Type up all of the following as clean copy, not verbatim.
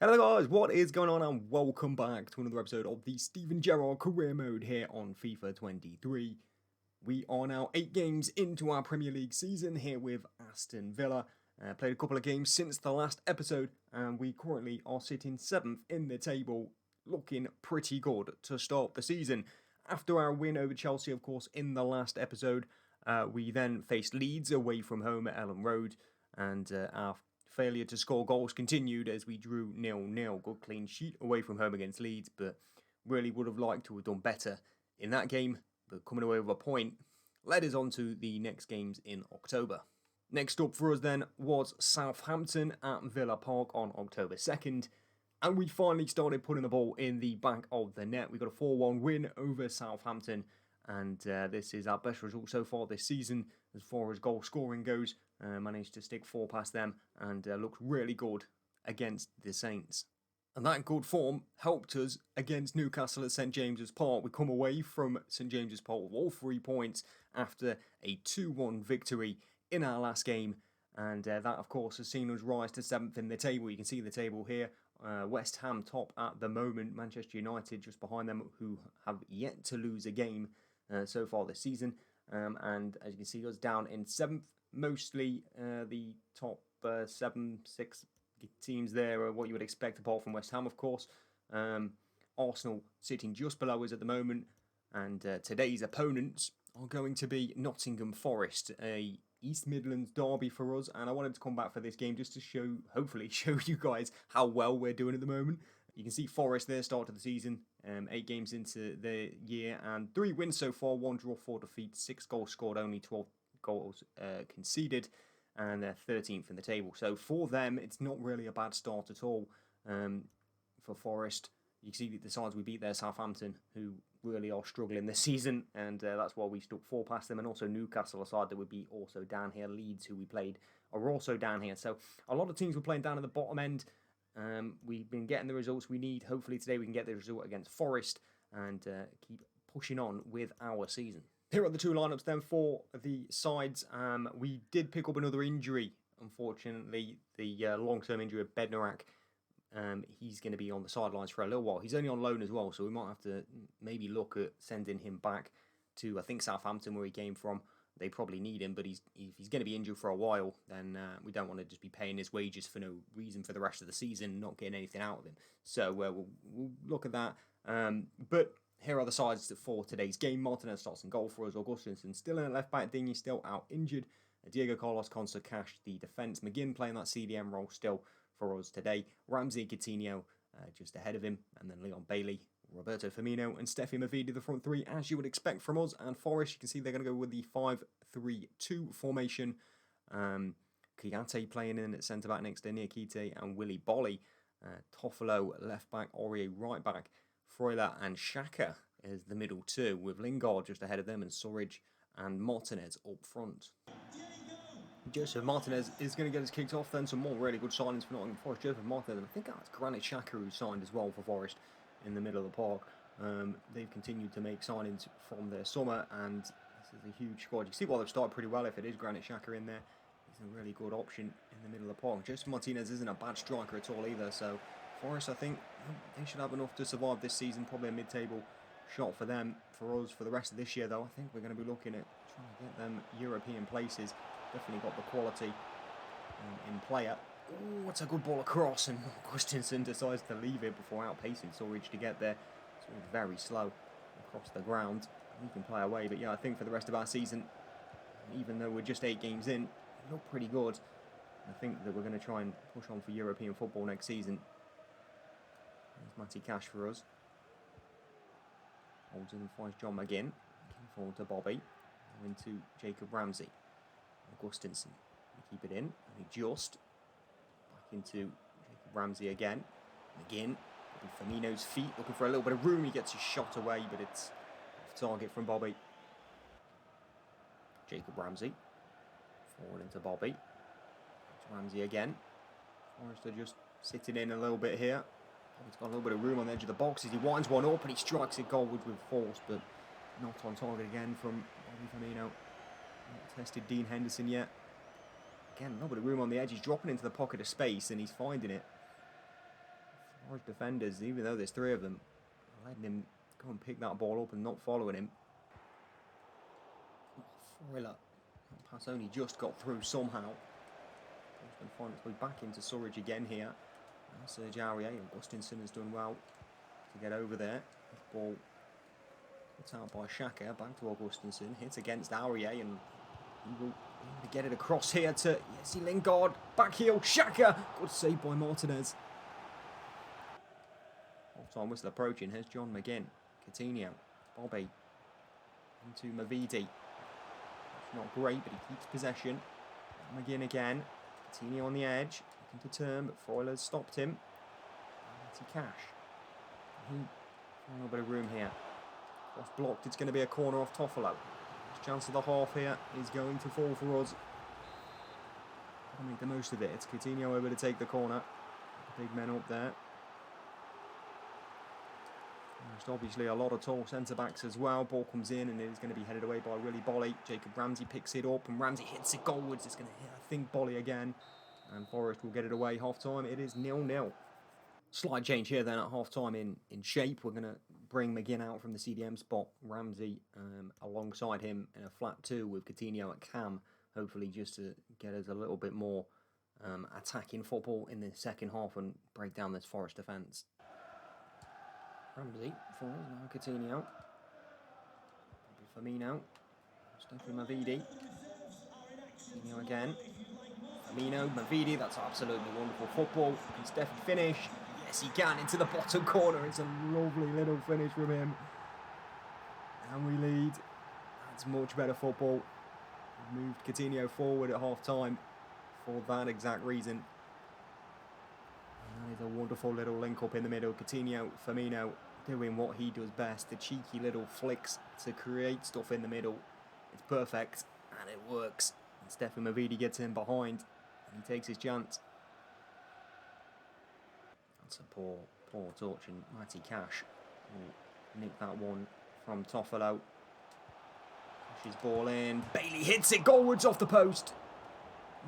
Hello guys, what is going on and welcome back to another episode of the Steven Gerrard career mode here on FIFA 23. We are now 8 games into our Premier League season here with Aston Villa. Played a couple of games since the last episode and we currently are sitting 7th in the table, looking pretty good to start the season. After our win over Chelsea, of course, in the last episode, we then faced Leeds away from home at Ellen Road, and our failure to score goals continued as we drew 0-0. Good clean sheet away from home against Leeds, but really would have liked to have done better in that game. But coming away with a point led us on to the next games in October. Next up for us then was Southampton at Villa Park on October 2nd. And we finally started putting the ball in the back of the net. We got a 4-1 win over Southampton. And this is our best result so far this season as far as goal scoring goes. Managed to stick 4 past them and looked really good against the Saints. And that good form helped us against Newcastle at St James's Park. We come away from St James's Park with all 3 points after a 2-1 victory in our last game. And that, of course, has seen us rise to 7th in the table. You can see the table here. West Ham top at the moment. Manchester United just behind them, who have yet to lose a game so far this season. And as you can see, us down in 7th. Mostly the top 7, 6 teams there are what you would expect, apart from West Ham, of course. Arsenal sitting just below us at the moment. And today's opponents are going to be Nottingham Forest, a East Midlands derby for us. And I wanted to come back for this game just to hopefully show you guys how well we're doing at the moment. You can see Forest there, start of the season, 8 games into the year, and 3 wins so far, 1 draw, 4 defeats, 6 goals scored, only 12 goals conceded, and they're 13th in the table. So for them, it's not really a bad start at all. For Forest, you see the sides we beat there, Southampton, who really are struggling this season, and that's why we stuck 4 past them, and also Newcastle, a side that would be also down here. Leeds, who we played, are also down here. So a lot of teams were playing down at the bottom end. We've been getting the results we need. Hopefully today we can get the result against Forest and keep pushing on with our season. Here are the 2 lineups then for the sides. We did pick up another injury, unfortunately, the long-term injury of Bednarak. He's going to be on the sidelines for a little while. He's only on loan as well, so we might have to maybe look at sending him back to, I think, Southampton, where he came from. They probably need him, but if he's going to be injured for a while, then we don't want to just be paying his wages for no reason for the rest of the season, not getting anything out of him. So we'll look at that. But here are the sides for today's game. Martinez starts in goal for us. Augustinson still in at left back. Dingy still out injured. Diego Carlos Consa Cash the defence. McGinn playing that CDM role still for us today. Ramsey Coutinho just ahead of him. And then Leon Bailey, Roberto Firmino and Steffi Mavidi, the front 3, as you would expect from us. And Forest, you can see they're going to go with the 5-3-2 formation. Kiyate playing in at centre-back next to Niakite and Willy Bolly. Toffolo left back, Aurier right back. Freuler and Xhaka is the middle 2, with Lingard just ahead of them, and Surridge and Martinez up front. Joseph Martinez is going to get us kicked off then. Some more really good signings for Nottingham Forest. Joseph Martinez, I think that's Granit Xhaka who signed as well for Forest in the middle of the park. They've continued to make signings from their summer, and this is a huge squad. You can see why they've started pretty well if it is Granit Xhaka in there. He's a really good option in the middle of the park. Joseph Martinez isn't a bad striker at all either, so Forest, I think, they should have enough to survive this season. Probably a mid-table shot for them. For us, for the rest of this year, though, I think we're going to be looking at trying to get them European places. Definitely got the quality in player. Oh, it's a good ball across, and Augustinson decides to leave it before outpacing Surridge to get there. It's very slow across the ground. He can play away, but yeah, I think for the rest of our season, even though we're just 8 games in, we look pretty good. I think that we're going to try and push on for European football next season. There's Matty Cash for us. Holds in and finds John McGinn. Looking forward to Bobby. Into Jacob Ramsey. Augustinson. Keep it in. And he just back into Jacob Ramsey again. McGinn. Firmino's feet. Looking for a little bit of room. He gets his shot away, but it's off target from Bobby. Jacob Ramsey. Forward into Bobby. Ramsey again. Forrest are just sitting in a little bit here. He's got a little bit of room on the edge of the box as he winds one up and he strikes it goalwards with force, but not on target again from Bobby Firmino. Not tested Dean Henderson yet. Again, a little bit of room on the edge. He's dropping into the pocket of space and he's finding it. Forest defenders, even though there's 3 of them, letting him go and pick that ball up and not following him. Freuler. That pass only just got through somehow. It's going to find its way back into Surridge again here. Serge Aurier and Gustinson has done well to get over there. Ball put out by Xhaka, back to Augustinson, hits against Aurier, and he will be able to get it across here to Jesse Lingard, back heel, Xhaka, good save by Martinez. Half-time whistle approaching, here's John McGinn, Coutinho, Bobby, into Mavidi. It's not great, but he keeps possession. McGinn again, Coutinho on the edge, looking to turn, but Freuler's stopped him. It's a cash. A little bit of room here. Cross blocked, it's going to be a corner off Toffolo. His chance of the half here is going to fall for us. I'll make the most of it. It's Coutinho over to take the corner. Big men up there. There's obviously a lot of tall centre-backs as well. Ball comes in and it is going to be headed away by Willy Bolly. Jacob Ramsey picks it up and Ramsey hits it goalwards. It's going to hit, I think, Bolly again. And Forest will get it away. Half-time, it is 0-0. Slight change here then at half-time in shape. We're going to bring McGinn out from the CDM spot. Ramsey alongside him in a flat 2 with Coutinho at cam. Hopefully just to get us a little bit more attacking football in the second half and break down this Forest defence. Ramsey for now Coutinho. Firmino. Stefan Mavidi. Coutinho again. Firmino, Mavidi, that's absolutely wonderful football. Can Stefan finish? Yes, he can, into the bottom corner. It's a lovely little finish from him. And we lead. That's much better football. We've moved Coutinho forward at half-time for that exact reason. And that is a wonderful little link-up in the middle. Coutinho, Firmino doing what he does best. The cheeky little flicks to create stuff in the middle. It's perfect, and it works. And Stefan Mavidi gets in behind. And he takes his chance. That's a poor touch, and Matty Cash will nick that one from Toffolo. Pushes ball in. Bailey hits it goalwards off the post.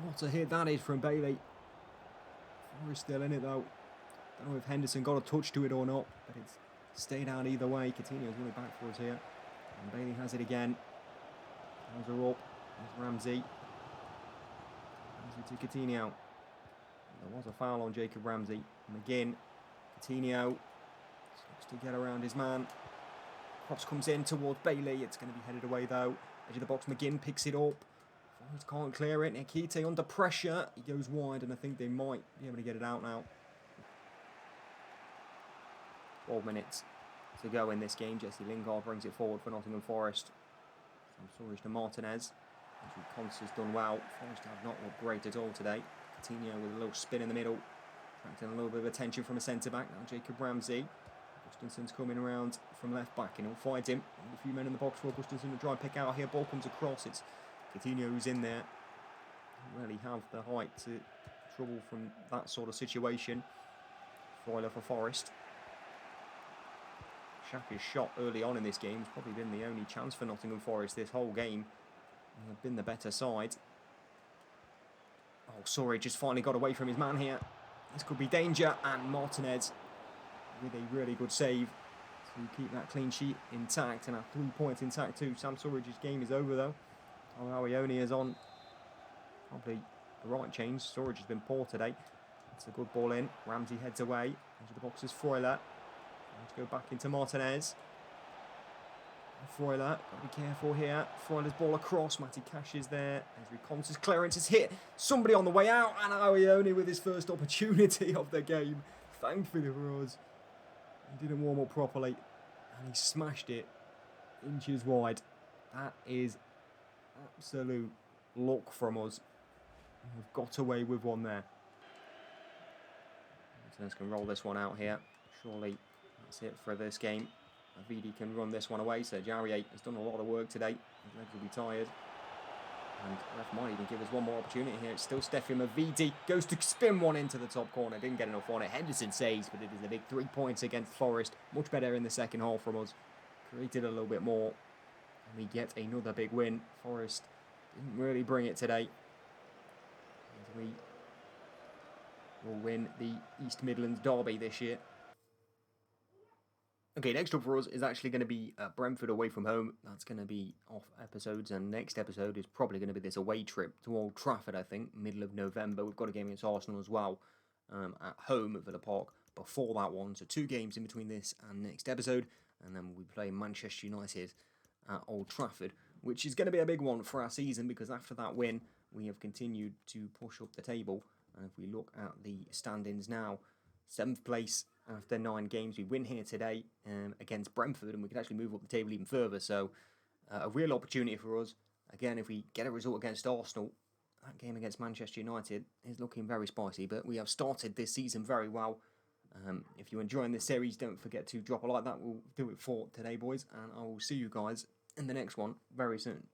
What a hit that is from Bailey. Forest still in it though. Don't know if Henderson got a touch to it or not, but it's stayed out either way. Coutinho's running back for us here. And Bailey has it again. Hands are up. There's Ramsey. To Coutinho. There was a foul on Jacob Ramsey. McGinn. Coutinho looks to get around his man. Cross comes in towards Bailey. It's going to be headed away though. Edge of the box. McGinn picks it up. Forest can't clear it. Nikite under pressure. He goes wide, and I think they might be able to get it out now. 12 minutes to go in this game. Jesse Lingard brings it forward for Nottingham Forest. From Surridge to Martinez. Andrew Conce has done well. Forest have not looked great at all today. Coutinho with a little spin in the middle. Attracting a little bit of attention from a centre-back. Now Jacob Ramsey. Augustinson's coming around from left-back and he'll fight him. A few men in the box for Augustinson to try and pick out here. Ball comes across. It's Coutinho who's in there. Don't really have the height to trouble from that sort of situation. Freuler for Forest. Xhaka's shot early on in this game has probably been the only chance for Nottingham Forest this whole game. They've been the better side. Oh, sorry, just finally got away from his man here. This could be danger, and Martinez with a really good save to keep that clean sheet intact and our 3 points intact too. Sam Surridge's game is over though. Arioni is on probably the right change. Surridge has been poor today. It's a good ball in. Ramsey heads away. Into the box is Freuler. Let's go back into Martinez. Freuler, got to be careful here. Freuler's ball across. Matty Cash is there. Andrew Conce's clearance is hit. Somebody on the way out. And Arioni with his first opportunity of the game. Thankfully for us. He didn't warm up properly. And he smashed it inches wide. That is absolute luck from us. We've got away with one there. Martinez can roll this one out here. Surely that's it for this game. Mavidi can run this one away. So Gerrard has done a lot of work today. His legs will be tired. And ref might even give us one more opportunity here. It's still Stefan Mavidi. Goes to spin one into the top corner. Didn't get enough on it. Henderson saves, but it is a big 3 points against Forest. Much better in the second half from us. Created a little bit more. And we get another big win. Forest didn't really bring it today. And we will win the East Midlands Derby this year. Okay, next up for us is actually going to be Brentford away from home. That's going to be off episodes, and next episode is probably going to be this away trip to Old Trafford, I think, middle of November. We've got a game against Arsenal as well at home at Villa Park before that one. So 2 games in between this and next episode, and then we play Manchester United at Old Trafford, which is going to be a big one for our season because after that win, we have continued to push up the table. And if we look at the standings now, 7th place after 9 games. We win here today against Brentford, and we can actually move up the table even further. So a real opportunity for us. Again, if we get a result against Arsenal, that game against Manchester United is looking very spicy. But we have started this season very well. If you're enjoying this series, don't forget to drop a like. That will do it for today, boys. And I will see you guys in the next one very soon.